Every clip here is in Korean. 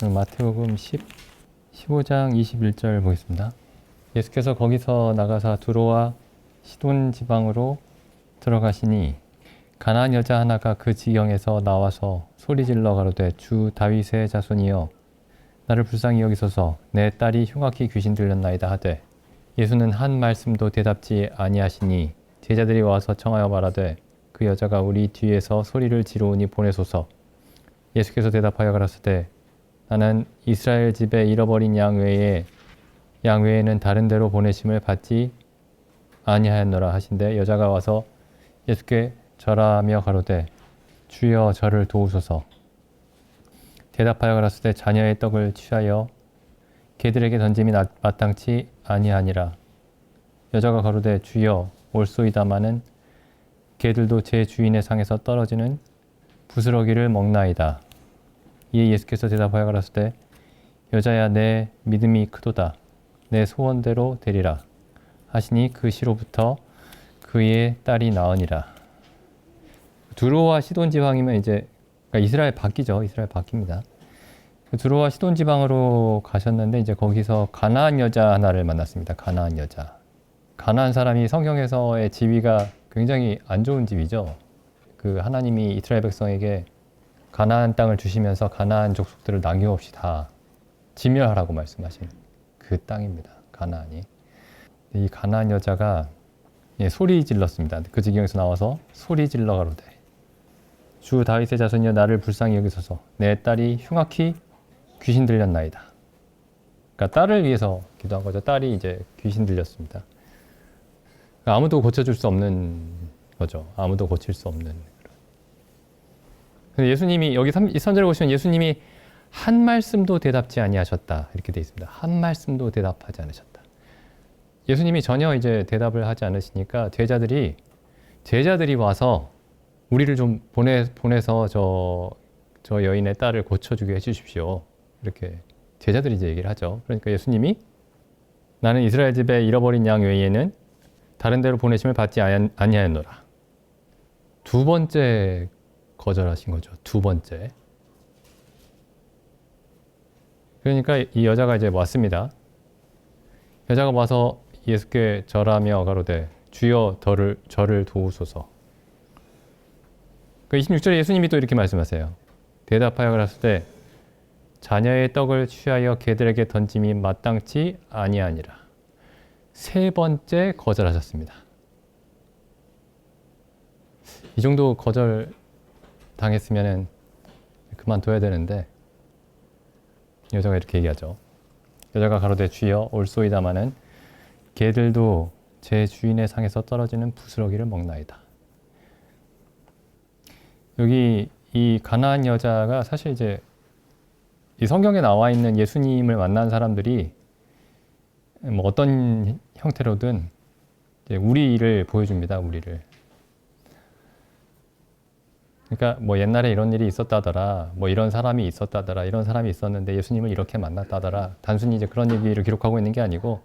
마태복음 15장 21절 보겠습니다. 예수께서 거기서 나가사 두로와 시돈 지방으로 들어가시니 가나안 여자 하나가 그 지경에서 나와서 소리질러 가로되 주 다윗의 자손이여 나를 불쌍히 여기소서 내 딸이 흉악히 귀신 들렸나이다 하되 예수는 한 말씀도 대답지 아니하시니 제자들이 와서 청하여 말하되 그 여자가 우리 뒤에서 소리를 지르오니 보내소서. 예수께서 대답하여 가라사대 나는 이스라엘 집에 잃어버린 양 외에는 다른 데로 보내심을 받지 아니하였노라 하신대 여자가 와서 예수께 절하며 가로되 주여 저를 도우소서. 대답하여 가라사대 자녀의 떡을 취하여 개들에게 던짐이 마땅치 아니하니라. 여자가 가로되 주여 올소이다마는 개들도 제 주인의 상에서 떨어지는 부스러기를 먹나이다. 이에 예수께서 대답하여 가라사대 여자야 내 믿음이 크도다. 내 소원대로 되리라 하시니 그 시로부터 그의 딸이 나으니라. 두로와 시돈 지방이면 이제 그러니까 이스라엘 바뀌죠. 이스라엘 바뀝니다. 두로와 시돈 지방으로 가셨는데 이제 거기서 가나안 여자 하나를 만났습니다. 가나안 여자. 가나안 사람이 성경에서의 지위가 굉장히 안 좋은 지위죠. 그 하나님이 이스라엘 백성에게 가나안 땅을 주시면서 가나안 족속들을 남김없이 다 진멸하라고 말씀하신 그 땅입니다. 가나안이. 이 가나안 여자가 소리 질렀습니다. 그 지경에서 나와서 소리 질러 가로되 주 다윗의 자손이여 나를 불쌍히 여기소서 내 딸이 흉악히 귀신 들렸나이다. 그러니까 딸을 위해서 기도한 거죠. 딸이 이제 귀신 들렸습니다. 그러니까 아무도 고쳐줄 수 없는 거죠. 아무도 고칠 수 없는. 근데 예수님이 여기 3절에 보시면 예수님이 한 말씀도 대답지 아니하셨다 이렇게 되어 있습니다. 한 말씀도 대답하지 않으셨다. 예수님이 전혀 이제 대답을 하지 않으시니까 제자들이 와서 우리를 좀 보내서 저 여인의 딸을 고쳐주게 해주십시오. 이렇게 제자들이 이제 얘기를 하죠. 그러니까 예수님이 나는 이스라엘 집에 잃어버린 양 외에는 다른 데로 보내심을 받지 아니하였노라. 두 번째 거절하신 거죠. 두 번째. 그러니까 이 여자가 이제 왔습니다. 여자가 와서 예수께 절하며 가로되 주여 저를 도우소서. 그 26절에 예수님이 또 이렇게 말씀하세요. 대답하여 가라사대 자녀의 떡을 취하여 개들에게 던짐이 마땅치 아니하니라. 세 번째 거절하셨습니다. 이 정도 거절 당했으면 그만둬야 되는데 여자가 이렇게 얘기하죠. 여자가 가로되 주여 올소이다마는 개들도 제 주인의 상에서 떨어지는 부스러기를 먹나이다. 여기 이 가나안 여자가 사실 이제 이 성경에 나와 있는 예수님을 만난 사람들이 뭐 어떤 형태로든 이제 우리를 보여줍니다. 우리를. 그러니까 뭐 옛날에 이런 일이 있었다더라, 뭐 이런 사람이 있었다더라, 이런 사람이 있었는데 예수님을 이렇게 만났다더라. 단순히 이제 그런 얘기를 기록하고 있는 게 아니고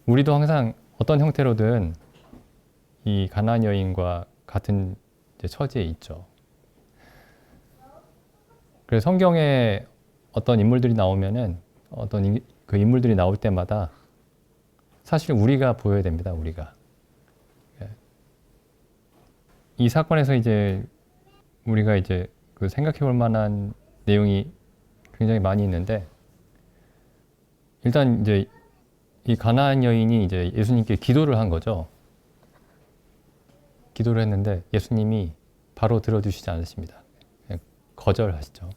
우리도 항상 어떤 형태로든 이 가나안 여인과 같은 이제 처지에 있죠. 그래서 성경에 어떤 인물들이 나오면은 그 인물들이 나올 때마다 사실 우리가 보여야 됩니다. 우리가. 이 사건에서 이제 우리가 이제 그 생각해 볼 만한 내용이 굉장히 많이 있는데 일단 이제 이 가나안 여인이 이제 예수님께 기도를 한 거죠. 기도를 했는데 예수님이 바로 들어주시지 않으십니다. 거절하시죠.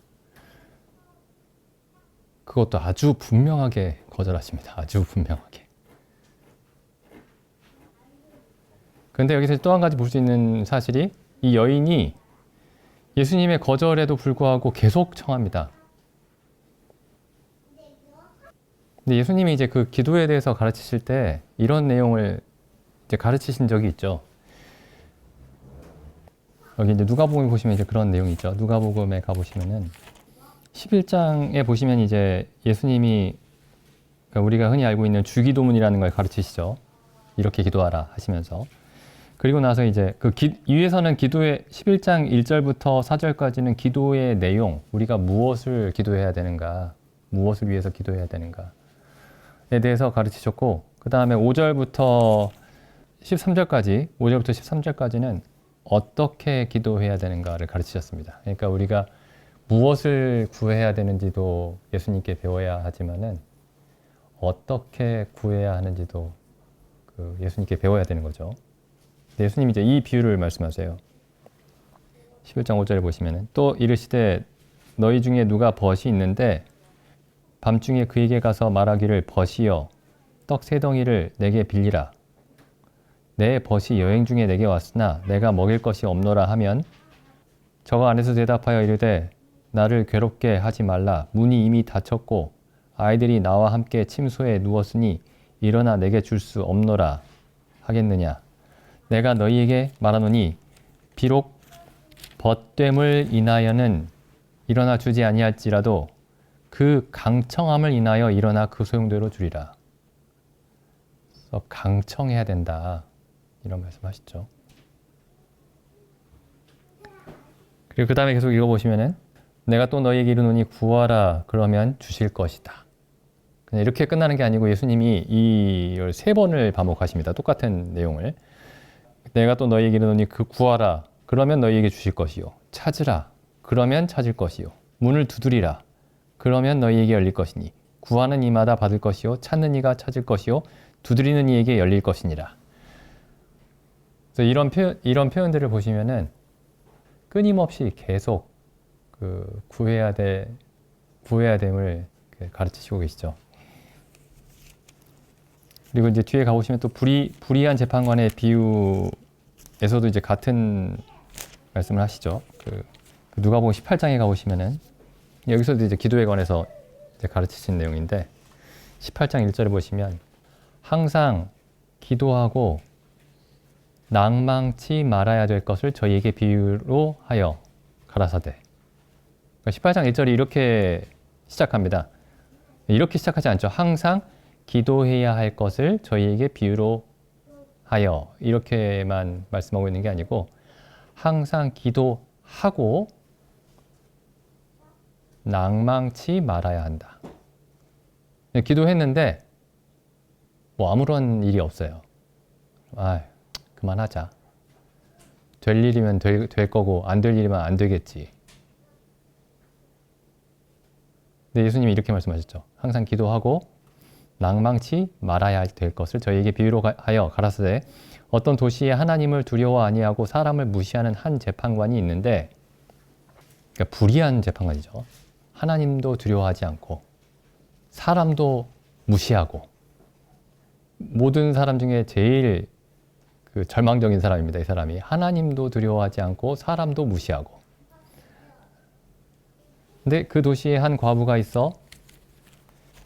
그것도 아주 분명하게 거절하십니다. 아주 분명하게. 그런데 여기서 또 한 가지 볼 수 있는 사실이 이 여인이 예수님의 거절에도 불구하고 계속 청합니다. 근데 예수님이 이제 그 기도에 대해서 가르치실 때 이런 내용을 이제 가르치신 적이 있죠. 여기 이제 누가복음에 보시면 이제 그런 내용이 있죠. 누가복음에 가보시면은 11장에 보시면 이제 예수님이 그러니까 우리가 흔히 알고 있는 주기도문이라는 걸 가르치시죠. 이렇게 기도하라 하시면서. 그리고 나서 이제 위에서는 기도의 11장 1절부터 4절까지는 기도의 내용, 우리가 무엇을 기도해야 되는가, 무엇을 위해서 기도해야 되는가에 대해서 가르치셨고, 그 다음에 5절부터 13절까지는 어떻게 기도해야 되는가를 가르치셨습니다. 그러니까 우리가 무엇을 구해야 되는지도 예수님께 배워야 하지만은 어떻게 구해야 하는지도 예수님께 배워야 되는 거죠. 예수님이 이제 이 비유를 말씀하세요. 11장 5절에 보시면은 또 이르시되 너희 중에 누가 벗이 있는데 밤중에 그에게 가서 말하기를 벗이여 떡 세 덩이를 내게 빌리라. 내 벗이 여행 중에 내게 왔으나 내가 먹일 것이 없노라 하면 저가 안에서 대답하여 이르되 나를 괴롭게 하지 말라. 문이 이미 닫혔고 아이들이 나와 함께 침소에 누웠으니 일어나 내게 줄 수 없노라 하겠느냐. 내가 너희에게 말하노니 비록 벗됨을 인하여는 일어나 주지 아니할지라도 그 강청함을 인하여 일어나 그 소용대로 주리라. 그래서 강청해야 된다. 이런 말씀하시죠. 그리고 그 다음에 계속 읽어보시면은 내가 또 너희에게 이르노니 구하라 그러면 주실 것이다. 그냥 이렇게 끝나는 게 아니고 예수님이 이걸 3번을 반복하십니다. 똑같은 내용을. 내가 또 너희에게 이르노니 구하라 그러면 너희에게 주실 것이요. 찾으라 그러면 찾을 것이요. 문을 두드리라 그러면 너희에게 열릴 것이니 구하는 이마다 받을 것이요. 찾는 이가 찾을 것이요. 두드리는 이에게 열릴 것이니라. 그래서 이런 표현들을 보시면은 끊임없이 계속 구해야 됨을 가르치시고 계시죠. 그리고 이제 뒤에 가보시면 또 불의한 재판관의 비유에서도 이제 같은 말씀을 하시죠. 누가복음 18장에 가보시면은 여기서도 이제 기도에 관해서 이제 가르치신 내용인데 18장 1절에 보시면 항상 기도하고 낭망치 말아야 될 것을 저희에게 비유로 하여 가라사대. 18장 1절이 이렇게 시작합니다. 이렇게 시작하지 않죠. 항상 기도해야 할 것을 저희에게 비유로 하여 이렇게만 말씀하고 있는 게 아니고 항상 기도하고 낭망치 말아야 한다. 기도했는데 뭐 아무런 일이 없어요. 그만하자. 될 일이면 될 거고 안 될 일이면 안 되겠지. 근데 예수님이 이렇게 말씀하셨죠. 항상 기도하고 낭망치 말아야 될 것을 저희에게 비유로 하여 가라사대. 어떤 도시에 하나님을 두려워 아니하고 사람을 무시하는 한 재판관이 있는데, 그러니까 불의한 재판관이죠. 하나님도 두려워하지 않고 사람도 무시하고 모든 사람 중에 제일 절망적인 사람입니다. 이 사람이 하나님도 두려워하지 않고 사람도 무시하고. 근데 그 도시에 한 과부가 있어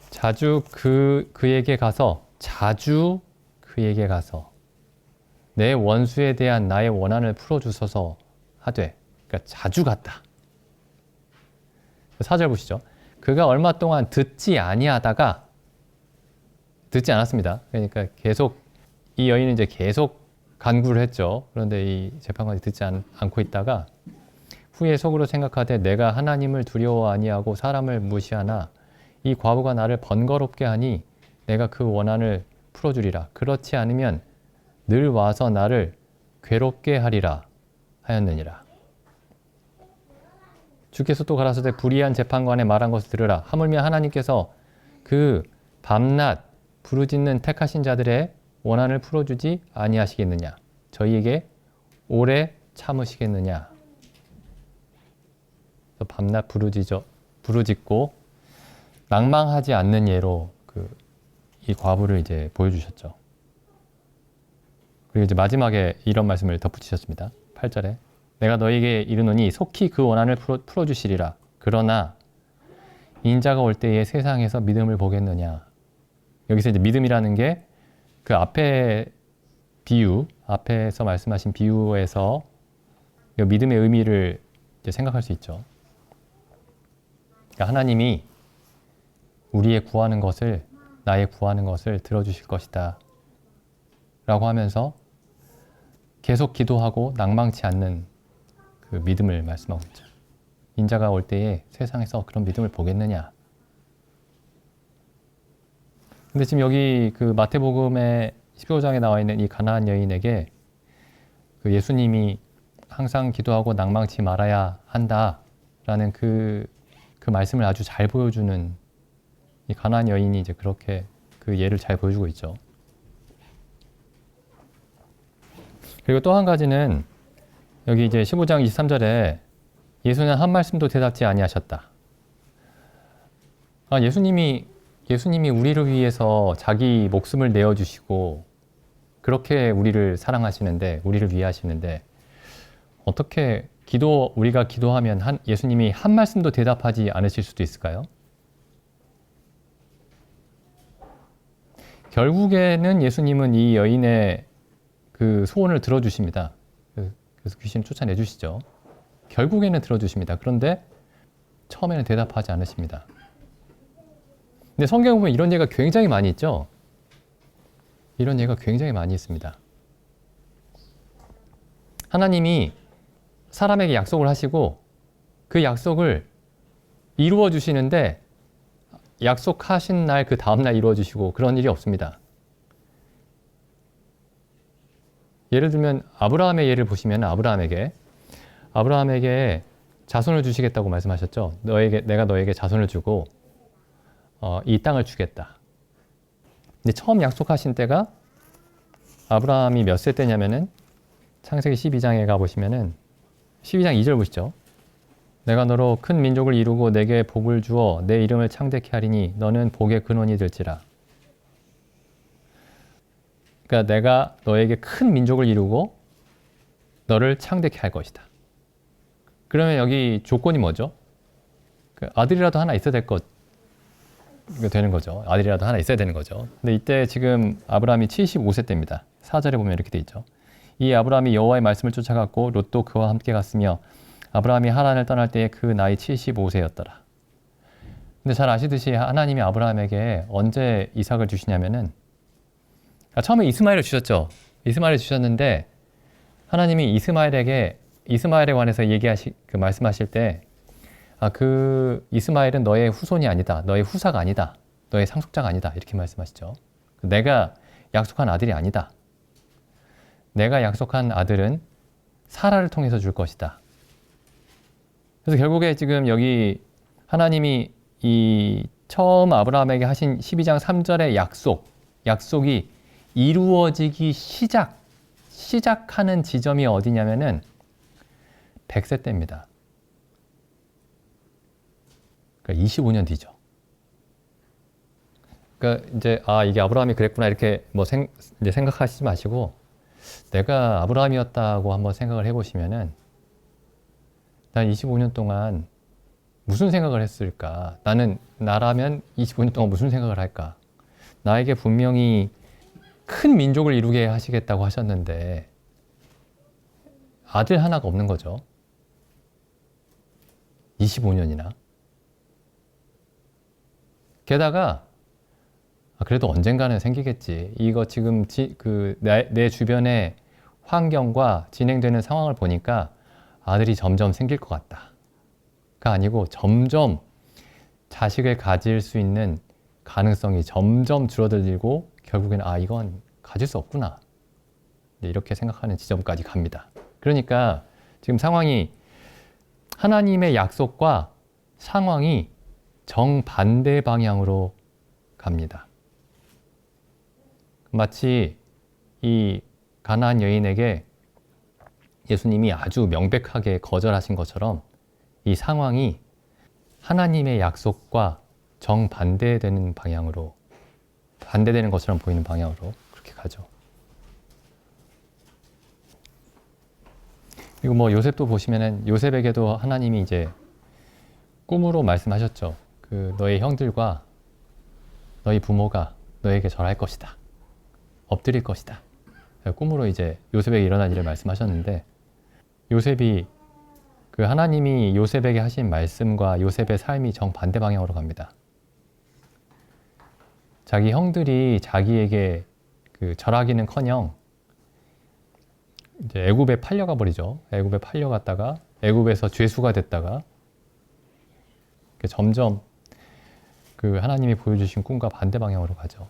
자주 그에게 가서 내 원수에 대한 나의 원한을 풀어주소서 하되, 그러니까 자주 갔다. 4절 보시죠. 그가 얼마 동안 듣지 않았습니다. 그러니까 계속 이 여인은 이제 계속 간구를 했죠. 그런데 이 재판관이 듣지 않고 있다가 후에 속으로 생각하되 내가 하나님을 두려워 아니하고 사람을 무시하나 이 과부가 나를 번거롭게 하니 내가 그 원한을 풀어주리라. 그렇지 않으면 늘 와서 나를 괴롭게 하리라 하였느니라. 주께서 또 가라사대 불의한 재판관의 말한 것을 들으라. 하물며 하나님께서 그 밤낮 부르짖는 택하신 자들의 원한을 풀어주지 아니하시겠느냐. 저희에게 오래 참으시겠느냐. 밤낮 부르짖고 낭망하지 않는 예로 이 과부를 이제 보여주셨죠. 그리고 이제 마지막에 이런 말씀을 덧붙이셨습니다. 8절에 내가 너에게 이르노니 속히 그 원한을 풀어주시리라. 그러나 인자가 올 때에 세상에서 믿음을 보겠느냐. 여기서 이제 믿음이라는 게 그 앞에서 말씀하신 비유에서 믿음의 의미를 이제 생각할 수 있죠. 그러니까 하나님이 나의 구하는 것을 들어주실 것이다 라고 하면서 계속 기도하고 낭망치 않는 그 믿음을 말씀하고 있죠. 인자가 올 때에 세상에서 그런 믿음을 보겠느냐. 근데 지금 여기 그 마태복음의 15장에 나와 있는 이 가나안 여인에게 그 예수님이 항상 기도하고 낭망치 말아야 한다라는 그 말씀을 아주 잘 보여주는 이 가나안 여인이 이제 그렇게 그 예를 잘 보여주고 있죠. 그리고 또 한 가지는 여기 이제 15장 23절에 예수는 한 말씀도 대답지 아니하셨다. 예수님이 우리를 위해서 자기 목숨을 내어주시고 그렇게 우리를 사랑하시는데, 우리를 위하시는데 어떻게 우리가 기도하면 예수님이 한 말씀도 대답하지 않으실 수도 있을까요? 결국에는 예수님은 이 여인의 그 소원을 들어주십니다. 그래서 귀신을 쫓아내주시죠. 결국에는 들어주십니다. 그런데 처음에는 대답하지 않으십니다. 근데 성경에 보면 이런 예가 굉장히 많이 있죠. 이런 예가 굉장히 많이 있습니다. 하나님이 사람에게 약속을 하시고 그 약속을 이루어 주시는데 약속하신 날 그 다음날 이루어 주시고 그런 일이 없습니다. 예를 들면 아브라함의 예를 보시면 아브라함에게 자손을 주시겠다고 말씀하셨죠. 내가 너에게 자손을 주고 이 땅을 주겠다. 근데 처음 약속하신 때가 아브라함이 몇 세 때냐면은 창세기 12장에 가보시면은 12장 2절 보시죠. 내가 너로 큰 민족을 이루고 내게 복을 주어 내 이름을 창대케 하리니 너는 복의 근원이 될지라. 그러니까 내가 너에게 큰 민족을 이루고 너를 창대케 할 것이다. 그러면 여기 조건이 뭐죠? 아들이라도 하나 있어야 되는 거죠. 아들이라도 하나 있어야 되는 거죠. 근데 이때 지금 아브라함이 75세 때입니다. 4절에 보면 이렇게 돼 있죠. 이 아브라함이 여호와의 말씀을 쫓아갔고 롯도 그와 함께 갔으며 아브라함이 하란을 떠날 때에 그 나이 75세였더라. 근데 잘 아시듯이 하나님이 아브라함에게 언제 이삭을 주시냐면은 처음에 이스마엘을 주셨죠. 이스마엘을 주셨는데 하나님이 이스마엘에 관해서 말씀하실 때 그 이스마엘은 너의 후손이 아니다. 너의 후사가 아니다. 너의 상속자가 아니다. 이렇게 말씀하시죠. 내가 약속한 아들이 아니다. 내가 약속한 아들은 사라를 통해서 줄 것이다. 그래서 결국에 지금 여기 하나님이 이 처음 아브라함에게 하신 12장 3절의 약속이 이루어지기 시작하는 지점이 어디냐면은 100세 때입니다. 그러니까 25년 뒤죠. 그러니까 이제 이게 아브라함이 그랬구나 이렇게 이제 생각하시지 마시고 내가 아브라함이었다고 한번 생각을 해보시면은 난 25년 동안 무슨 생각을 했을까? 나라면 25년 동안 무슨 생각을 할까? 나에게 분명히 큰 민족을 이루게 하시겠다고 하셨는데 아들 하나가 없는 거죠. 25년이나. 게다가 그래도 언젠가는 생기겠지. 이거 지금 내 주변의 환경과 진행되는 상황을 보니까 아들이 점점 생길 것 같다.가 아니고 점점 자식을 가질 수 있는 가능성이 점점 줄어들고 결국에는 이건 가질 수 없구나. 이렇게 생각하는 지점까지 갑니다. 그러니까 지금 상황이 하나님의 약속과 상황이 정반대 방향으로 갑니다. 마치 이 가나안 여인에게 예수님이 아주 명백하게 거절하신 것처럼 이 상황이 하나님의 약속과 정반대되는 방향으로, 반대되는 것처럼 보이는 방향으로 그렇게 가죠. 그리고 요셉도 보시면은 요셉에게도 하나님이 이제 꿈으로 말씀하셨죠. 너의 형들과 너희 부모가 너에게 절할 것이다. 엎드릴 것이다. 꿈으로 이제 요셉에게 일어난 일을 말씀하셨는데 요셉이 하나님이 요셉에게 하신 말씀과 요셉의 삶이 정반대 방향으로 갑니다. 자기 형들이 자기에게 절하기는커녕 이제 애굽에 팔려가 버리죠. 애굽에 팔려갔다가 애굽에서 죄수가 됐다가 점점 그 하나님이 보여주신 꿈과 반대 방향으로 가죠.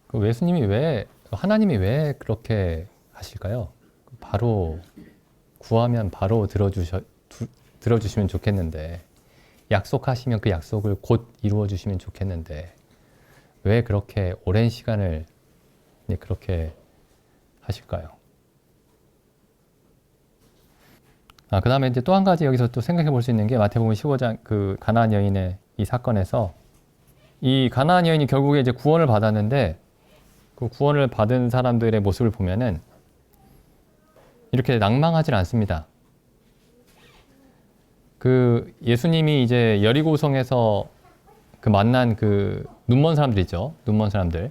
그 하나님이 왜 그렇게 하실까요? 바로 구하면 바로 들어주시면 좋겠는데, 약속하시면 그 약속을 곧 이루어 주시면 좋겠는데, 왜 그렇게 오랜 시간을 그렇게 하실까요? 그 다음에 이제 또 한 가지 여기서 또 생각해 볼 수 있는 게, 마태복음 15장 그 가나안 여인의 이 사건에서 이 가나안 여인이 결국에 이제 구원을 받았는데, 그 구원을 받은 사람들의 모습을 보면은 이렇게 낭망하지 않습니다. 그 예수님이 이제 여리고성에서 그 만난 그 눈먼 사람들이죠. 눈먼 사람들.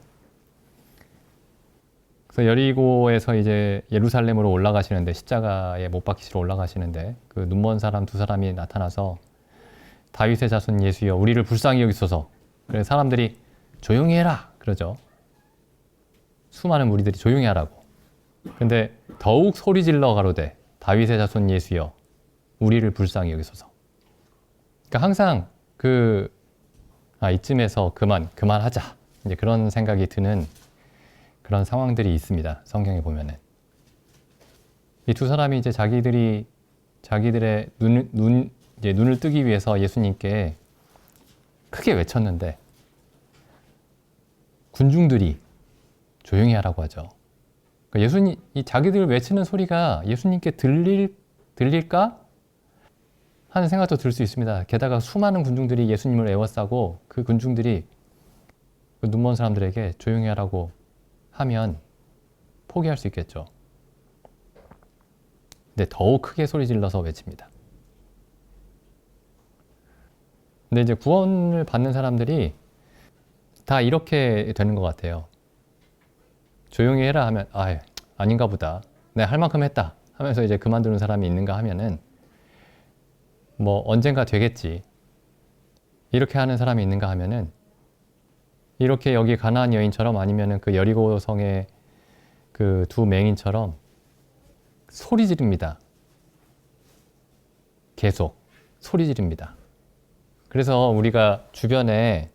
그래서 여리고에서 이제 예루살렘으로 올라가시는데, 십자가에 못 박히시러 올라가시는데, 그 눈먼 사람 두 사람이 나타나서 다윗의 자손 예수여 우리를 불쌍히 여기소서. 그래서 사람들이 조용히 해라 그러죠. 수많은 무리들이 조용히 하라고. 근데 더욱 소리 질러 가로되 다윗의 자손 예수여 우리를 불쌍히 여기소서. 그러니까 항상 이쯤에서 그만하자, 이제 그런 생각이 드는 그런 상황들이 있습니다. 성경에 보면은 이 두 사람이 이제 자기들의 눈을 뜨기 위해서 예수님께 크게 외쳤는데, 군중들이 조용히 하라고 하죠. 그러니까 이 자기들 외치는 소리가 예수님께 들릴까 하는 생각도 들 수 있습니다. 게다가 수많은 군중들이 예수님을 애워싸고, 그 군중들이 그 눈먼 사람들에게 조용히 하라고 하면 포기할 수 있겠죠. 근데 더욱 크게 소리 질러서 외칩니다. 근데 이제 구원을 받는 사람들이 다 이렇게 되는 것 같아요. 조용히 해라 하면 아닌가 보다, 내가 할 만큼 했다 하면서 이제 그만두는 사람이 있는가 하면은 뭐 언젠가 되겠지 이렇게 하는 사람이 있는가 하면은, 이렇게 여기 가나안 여인처럼 아니면은 그 여리고 성의 그 두 맹인처럼 소리 지릅니다. 계속 소리 지릅니다. 그래서 우리가 주변에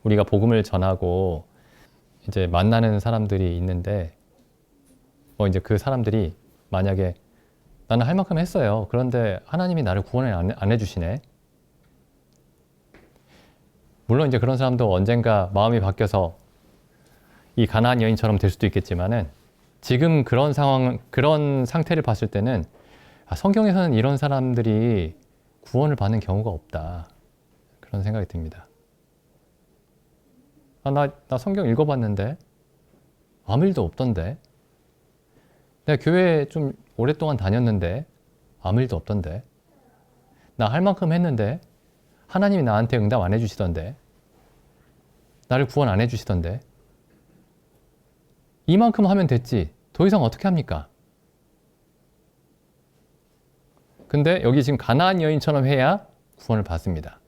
우리가 복음을 전하고 이제 만나는 사람들이 있는데, 이제 그 사람들이 만약에 나는 할 만큼 했어요. 그런데 하나님이 나를 구원을 안 해주시네. 물론 이제 그런 사람도 언젠가 마음이 바뀌어서 이 가나안 여인처럼 될 수도 있겠지만은, 지금 그런 상태를 봤을 때는 성경에서는 이런 사람들이 구원을 받는 경우가 없다, 그런 생각이 듭니다. 나 성경 읽어봤는데 아무 일도 없던데, 내가 교회 좀 오랫동안 다녔는데 아무 일도 없던데, 나 할 만큼 했는데 하나님이 나한테 응답 안 해주시던데, 나를 구원 안 해주시던데, 이만큼 하면 됐지 더 이상 어떻게 합니까? 근데 여기 지금 가나안 여인처럼 해야 구원을 받습니다.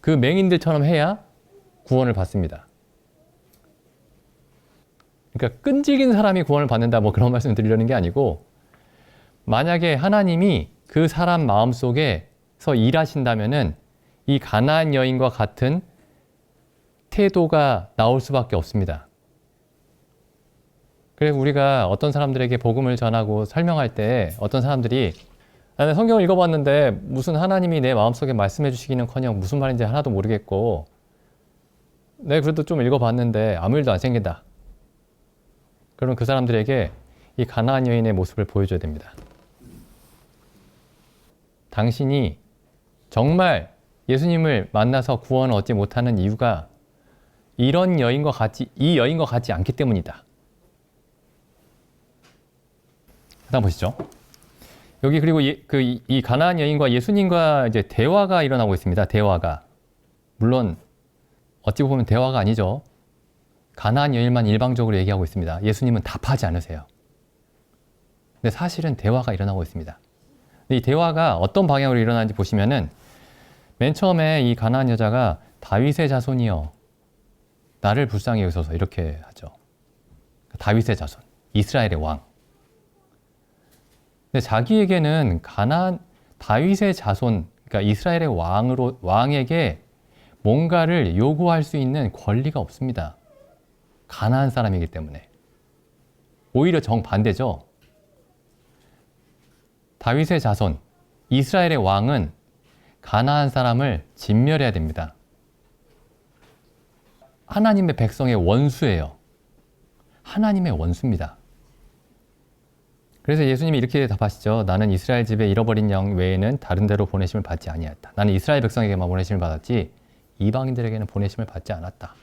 그 맹인들처럼 해야 구원을 받습니다. 그러니까 끈질긴 사람이 구원을 받는다, 뭐 그런 말씀을 드리려는 게 아니고, 만약에 하나님이 그 사람 마음속에서 일하신다면은 이 가나안 여인과 같은 태도가 나올 수밖에 없습니다. 그래서 우리가 어떤 사람들에게 복음을 전하고 설명할 때, 어떤 사람들이 나는 성경을 읽어봤는데 무슨 하나님이 내 마음속에 말씀해 주시기는커녕 무슨 말인지 하나도 모르겠고, 네 그래도 좀 읽어봤는데 아무 일도 안 생긴다. 그럼 그 사람들에게 이 가나안 여인의 모습을 보여줘야 됩니다. 당신이 정말 예수님을 만나서 구원을 얻지 못하는 이유가 이 여인과 같지 않기 때문이다. 다음 보시죠. 여기 그리고 이 가나안 여인과 예수님과 이제 대화가 일어나고 있습니다. 대화가. 물론 어찌 보면 대화가 아니죠. 가나안 여인만 일방적으로 얘기하고 있습니다. 예수님은 답하지 않으세요. 근데 사실은 대화가 일어나고 있습니다. 이 대화가 어떤 방향으로 일어나는지 보시면은, 맨 처음에 이 가나안 여자가 다윗의 자손이여 나를 불쌍히 여기소서 이렇게 하죠. 다윗의 자손, 이스라엘의 왕. 근데 자기에게는 다윗의 자손, 그러니까 이스라엘의 왕에게 뭔가를 요구할 수 있는 권리가 없습니다. 가나안 사람이기 때문에. 오히려 정반대죠. 다윗의 자손, 이스라엘의 왕은 가나안 사람을 진멸해야 됩니다. 하나님의 백성의 원수예요. 하나님의 원수입니다. 그래서 예수님이 이렇게 답하시죠. 나는 이스라엘 집에 잃어버린 양 외에는 다른 데로 보내심을 받지 아니하였다. 나는 이스라엘 백성에게만 보내심을 받았지 이방인들에게는 보내심을 받지 않았다.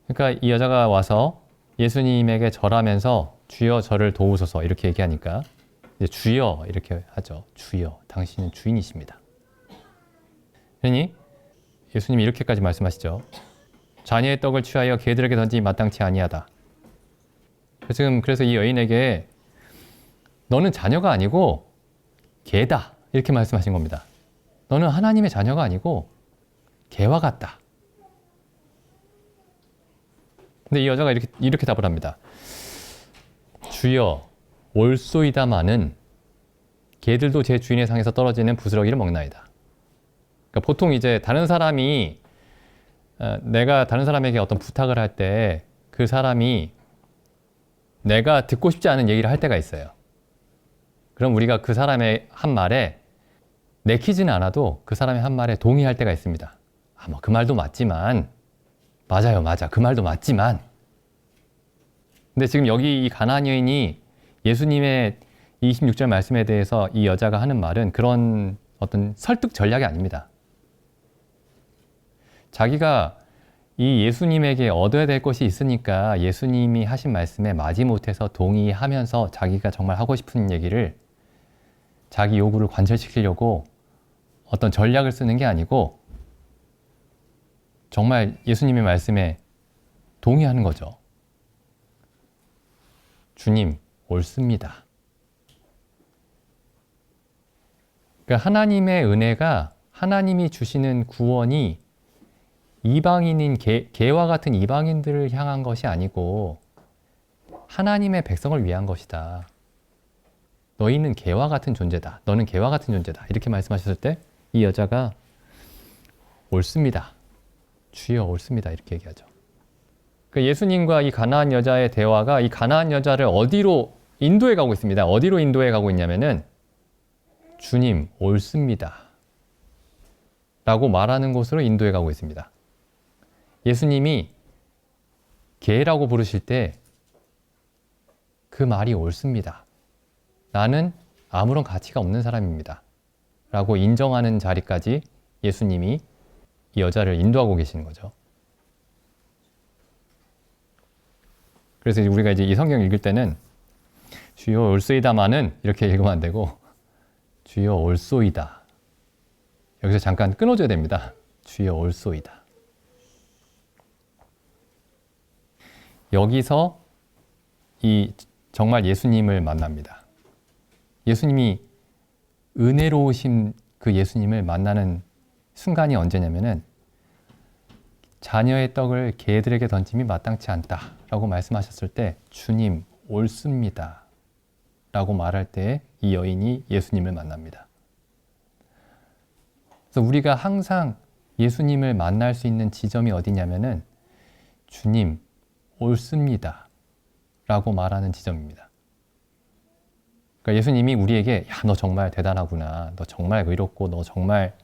그러니까 이 여자가 와서 예수님에게 절하면서 주여 저를 도우소서 이렇게 얘기하니까 이제 주여 이렇게 하죠. 주여, 당신은 주인이십니다. 그러니 예수님이 이렇게까지 말씀하시죠. 자녀의 떡을 취하여 개들에게 던지기 마땅치 아니하다. 그래서 이 여인에게 너는 자녀가 아니고 개다 이렇게 말씀하신 겁니다. 너는 하나님의 자녀가 아니고 개와 같다. 근데 이 여자가 이렇게 답을 합니다. 주여 올소이다마는 개들도 제 주인의 상에서 떨어지는 부스러기를 먹나이다. 그러니까 보통 이제 내가 다른 사람에게 어떤 부탁을 할 때 그 사람이 내가 듣고 싶지 않은 얘기를 할 때가 있어요. 그럼 우리가 그 사람의 한 말에 내키지는 않아도 그 사람의 한 말에 동의할 때가 있습니다. 뭐 그 말도 맞지만 맞아 그 말도 맞지만 근데 지금 여기 이 가나안 여인이 예수님의 26절 말씀에 대해서 이 여자가 하는 말은 그런 어떤 설득 전략이 아닙니다. 자기가 이 예수님에게 얻어야 될 것이 있으니까 예수님이 하신 말씀에 마지못해서 동의하면서 자기가 정말 하고 싶은 얘기를 자기 요구를 관철시키려고 어떤 전략을 쓰는 게 아니고 정말 예수님의 말씀에 동의하는 거죠. 주님, 옳습니다. 그러니까 하나님의 은혜가 하나님이 주시는 구원이 이방인인 개와 같은 이방인들을 향한 것이 아니고 하나님의 백성을 위한 것이다. 너희는 개와 같은 존재다. 너는 개와 같은 존재다. 이렇게 말씀하셨을 때 이 여자가 옳습니다. 주여 옳습니다. 이렇게 얘기하죠. 그러니까 예수님과 이 가나안 여자의 대화가 이 가나안 여자를 어디로 인도해 가고 있습니다. 어디로 인도해 가고 있냐면은 주님 옳습니다. 라고 말하는 곳으로 인도해 가고 있습니다. 예수님이 개라고 부르실 때 그 말이 옳습니다. 나는 아무런 가치가 없는 사람입니다. 라고 인정하는 자리까지 예수님이 이 여자를 인도하고 계시는 거죠. 그래서 우리가 이제 이 성경 읽을 때는 주여 옳소이다마는 이렇게 읽으면 안 되고 주여 옳소이다. 여기서 잠깐 끊어줘야 됩니다. 주여 옳소이다. 여기서 이 정말 예수님을 만납니다. 예수님이 은혜로우신 그 예수님을 만나는 순간이 언제냐면은 자녀의 떡을 개들에게 던짐이 마땅치 않다 라고 말씀하셨을 때 주님 옳습니다 라고 말할 때 이 여인이 예수님을 만납니다. 그래서 우리가 항상 예수님을 만날 수 있는 지점이 어디냐면은 주님 옳습니다 라고 말하는 지점입니다. 그러니까 예수님이 우리에게 야, 너 정말 대단하구나. 너 정말 의롭고 너 정말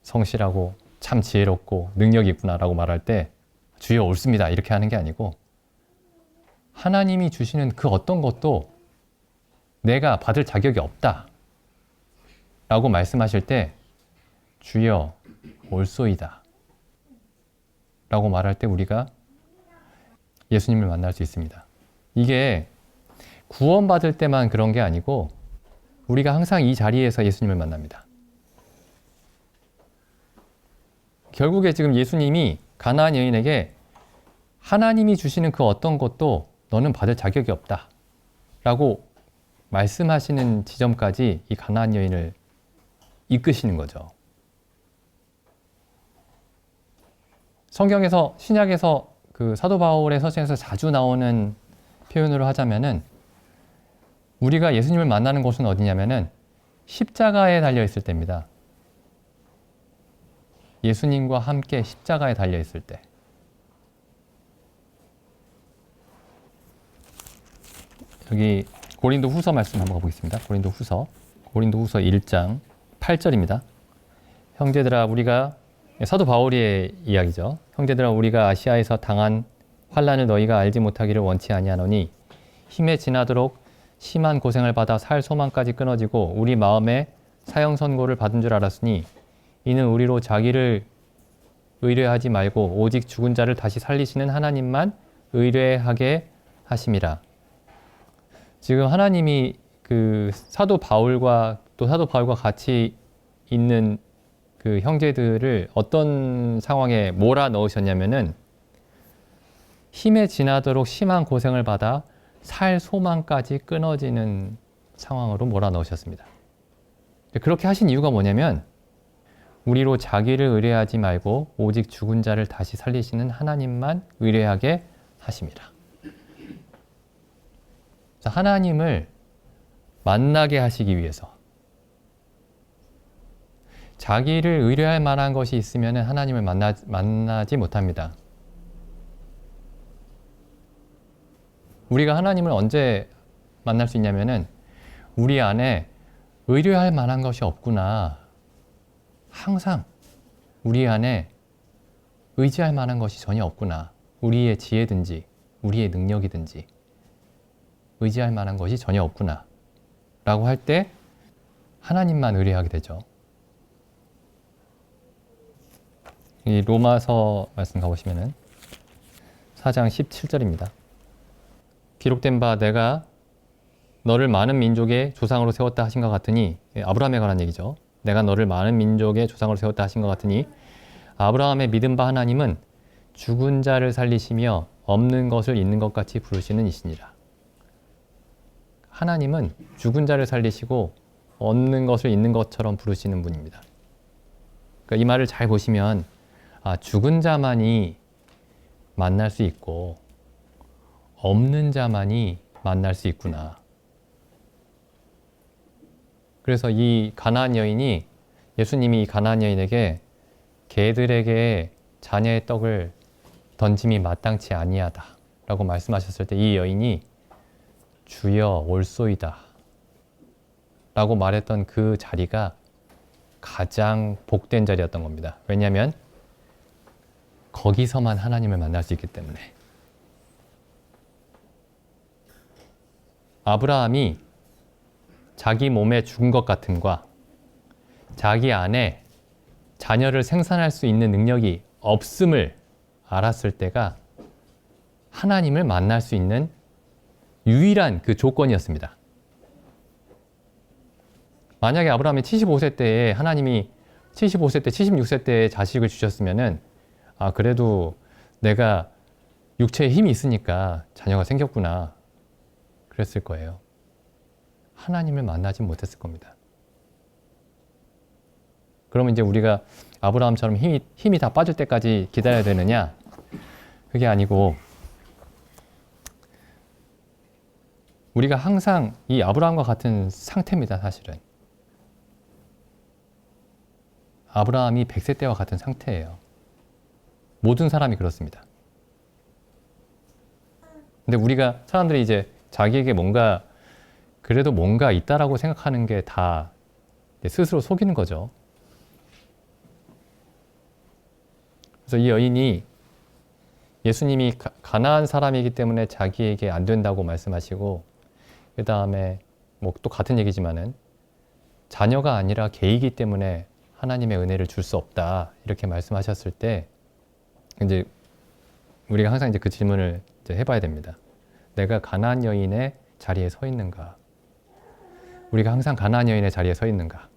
성실하고 참 지혜롭고 능력이 있구나 라고 말할 때 주여 옳습니다 이렇게 하는 게 아니고 하나님이 주시는 그 어떤 것도 내가 받을 자격이 없다 라고 말씀하실 때 주여 옳소이다 라고 말할 때 우리가 예수님을 만날 수 있습니다. 이게 구원받을 때만 그런 게 아니고 우리가 항상 이 자리에서 예수님을 만납니다. 결국에 지금 예수님이 가나안 여인에게 하나님이 주시는 그 어떤 것도 너는 받을 자격이 없다 라고 말씀하시는 지점까지 이 가나안 여인을 이끄시는 거죠. 성경에서 신약에서 그 사도 바울의 서신에서 자주 나오는 표현으로 하자면은 우리가 예수님을 만나는 곳은 어디냐면은 십자가에 달려 있을 때입니다. 예수님과 함께 십자가에 달려 있을 때. 여기 고린도 후서 말씀 한번 보겠습니다. 고린도 후서 1장 8절입니다. 형제들아 우리가 사도 바울의 이야기죠. 형제들아 우리가 아시아에서 당한 환난을 너희가 알지 못하기를 원치 아니하노니 힘에 지나도록 심한 고생을 받아 살 소망까지 끊어지고 우리 마음에 사형 선고를 받은 줄 알았으니 이는 우리로 자기를 의뢰하지 말고 오직 죽은 자를 다시 살리시는 하나님만 의뢰하게 하심이라. 지금 하나님이 그 사도 바울과 같이 있는 그 형제들을 어떤 상황에 몰아 넣으셨냐면은 힘에 지나도록 심한 고생을 받아 살 소망까지 끊어지는 상황으로 몰아 넣으셨습니다. 그렇게 하신 이유가 뭐냐면 우리로 자기를 의뢰하지 말고 오직 죽은 자를 다시 살리시는 하나님만 의뢰하게 하십니다. 하나님을 만나게 하시기 위해서 자기를 의뢰할 만한 것이 있으면 하나님을 만나지 못합니다. 우리가 하나님을 언제 만날 수 있냐면은 우리 안에 의뢰할 만한 것이 없구나. 항상 우리 안에 의지할 만한 것이 전혀 없구나. 우리의 지혜든지 우리의 능력이든지 의지할 만한 것이 전혀 없구나. 라고 할 때 하나님만 의뢰하게 되죠. 이 로마서 말씀 가보시면은 4장 17절입니다. 기록된 바 내가 너를 많은 민족의 조상으로 세웠다 하신 것 같으니 아브라함에 관한 얘기죠. 내가 너를 많은 민족의 조상으로 세웠다 하신 것 같으니 아브라함의 믿은 바 하나님은 죽은 자를 살리시며 없는 것을 있는 것 같이 부르시는 이시니라. 하나님은 죽은 자를 살리시고 없는 것을 있는 것처럼 부르시는 분입니다. 그러니까 이 말을 잘 보시면 죽은 자만이 만날 수 있고 없는 자만이 만날 수 있구나. 그래서 이 가나안 여인이 예수님이 이 가나안 여인에게 개들에게 자녀의 떡을 던짐이 마땅치 아니하다 라고 말씀하셨을 때 이 여인이 주여 올소이다 라고 말했던 그 자리가 가장 복된 자리였던 겁니다. 왜냐하면 거기서만 하나님을 만날 수 있기 때문에. 아브라함이 자기 몸에 죽은 것 같음과 자기 안에 자녀를 생산할 수 있는 능력이 없음을 알았을 때가 하나님을 만날 수 있는 유일한 그 조건이었습니다. 만약에 아브라함이 75세 때에 하나님이 75세 때, 76세 때에 자식을 주셨으면은 그래도 내가 육체에 힘이 있으니까 자녀가 생겼구나. 그랬을 거예요. 하나님을 만나지 못했을 겁니다. 그러면 이제 우리가 아브라함처럼 힘이 다 빠질 때까지 기다려야 되느냐? 그게 아니고 우리가 항상 이 아브라함과 같은 상태입니다. 사실은. 아브라함이 100세 때와 같은 상태예요. 모든 사람이 그렇습니다. 근데 우리가 사람들이 이제 자기에게 그래도 뭔가 있다라고 생각하는 게 다 스스로 속이는 거죠. 그래서 이 여인이 예수님이 가나안 사람이기 때문에 자기에게 안 된다고 말씀하시고 그 다음에 뭐 또 같은 얘기지만은 자녀가 아니라 개이기 때문에 하나님의 은혜를 줄 수 없다 이렇게 말씀하셨을 때 이제 우리가 항상 이제 그 질문을 이제 해봐야 됩니다. 내가 가나안 여인의 자리에 서 있는가? 우리가 항상 가나안 여인의 자리에 서 있는가?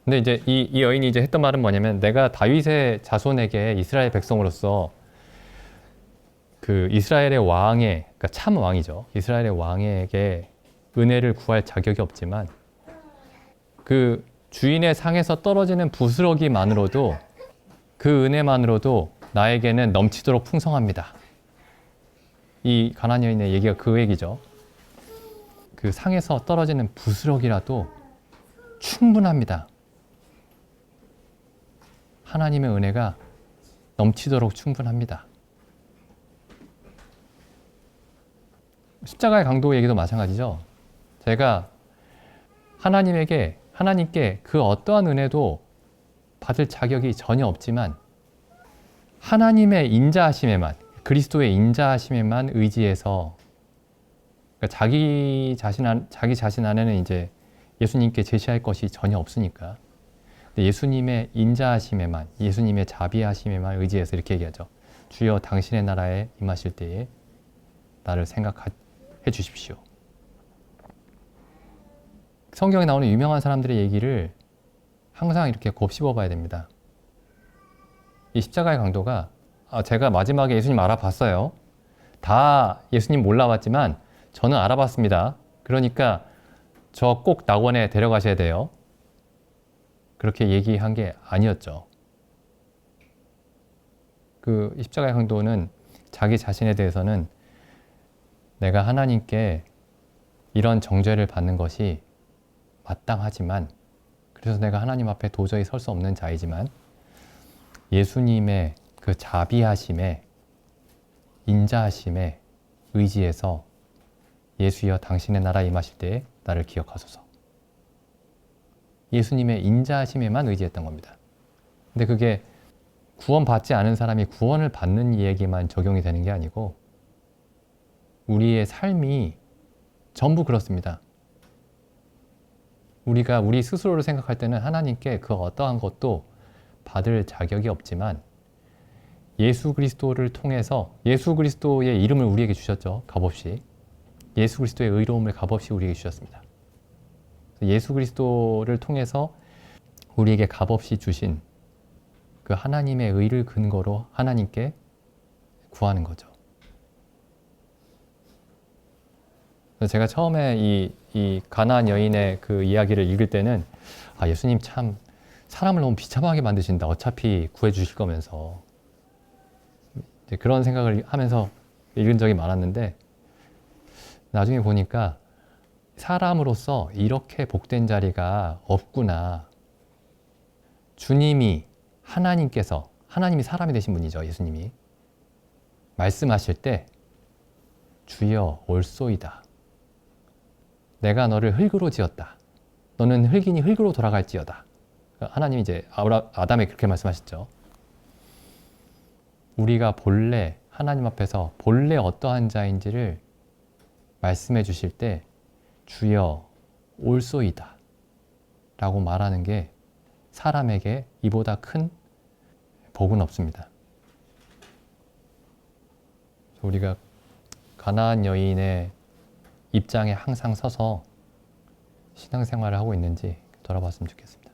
근데 이제 이 여인이 이제 했던 말은 뭐냐면 내가 다윗의 자손에게 이스라엘 백성으로서 그 이스라엘의 왕의 그러니까 참 왕이죠. 이스라엘의 왕에게 은혜를 구할 자격이 없지만 그 주인의 상에서 떨어지는 부스러기만으로도 그 은혜만으로도 나에게는 넘치도록 풍성합니다. 이 가나안 여인의 얘기가 그 얘기죠. 그 상에서 떨어지는 부스럭이라도 충분합니다. 하나님의 은혜가 넘치도록 충분합니다. 십자가의 강도 얘기도 마찬가지죠. 제가 하나님께 그 어떠한 은혜도 받을 자격이 전혀 없지만 하나님의 인자하심에만, 그리스도의 인자하심에만 의지해서, 그러니까 자기 자신 안에는 이제 예수님께 제시할 것이 전혀 없으니까, 근데 예수님의 인자하심에만, 예수님의 자비하심에만 의지해서 이렇게 얘기하죠. 주여 당신의 나라에 임하실 때에 나를 생각해 주십시오. 성경에 나오는 유명한 사람들의 얘기를 항상 이렇게 곱씹어 봐야 됩니다. 이 십자가의 강도가, 제가 마지막에 예수님 알아봤어요. 다 예수님 몰라봤지만 저는 알아봤습니다. 그러니까 저 꼭 낙원에 데려가셔야 돼요. 그렇게 얘기한 게 아니었죠. 그 십자가의 강도는 자기 자신에 대해서는 내가 하나님께 이런 정죄를 받는 것이 마땅하지만, 그래서 내가 하나님 앞에 도저히 설 수 없는 자이지만 예수님의 그 자비하심에, 인자하심에 의지해서 예수여 당신의 나라 임하실 때에 나를 기억하소서. 예수님의 인자하심에만 의지했던 겁니다. 근데 그게 구원받지 않은 사람이 구원을 받는 이야기만 적용이 되는 게 아니고 우리의 삶이 전부 그렇습니다. 우리가 우리 스스로를 생각할 때는 하나님께 그 어떠한 것도 받을 자격이 없지만 예수 그리스도를 통해서, 예수 그리스도의 이름을 우리에게 주셨죠. 값없이. 예수 그리스도의 의로움을 값없이 우리에게 주셨습니다. 예수 그리스도를 통해서 우리에게 값없이 주신 그 하나님의 의를 근거로 하나님께 구하는 거죠. 제가 처음에 이 가나안 여인의 그 이야기를 읽을 때는 예수님 참 사람을 너무 비참하게 만드신다. 어차피 구해주실 거면서. 그런 생각을 하면서 읽은 적이 많았는데 나중에 보니까 사람으로서 이렇게 복된 자리가 없구나. 주님이, 하나님이 사람이 되신 분이죠. 예수님이. 말씀하실 때 주여 올소이다. 내가 너를 흙으로 지었다. 너는 흙이니 흙으로 돌아갈지어다. 하나님이 이제 아담에 그렇게 말씀하셨죠. 우리가 본래 하나님 앞에서 본래 어떠한 자인지를 말씀해 주실 때 주여 올소이다 라고 말하는 게 사람에게 이보다 큰 복은 없습니다. 우리가 가나안 여인의 입장에 항상 서서 신앙생활을 하고 있는지 돌아봤으면 좋겠습니다.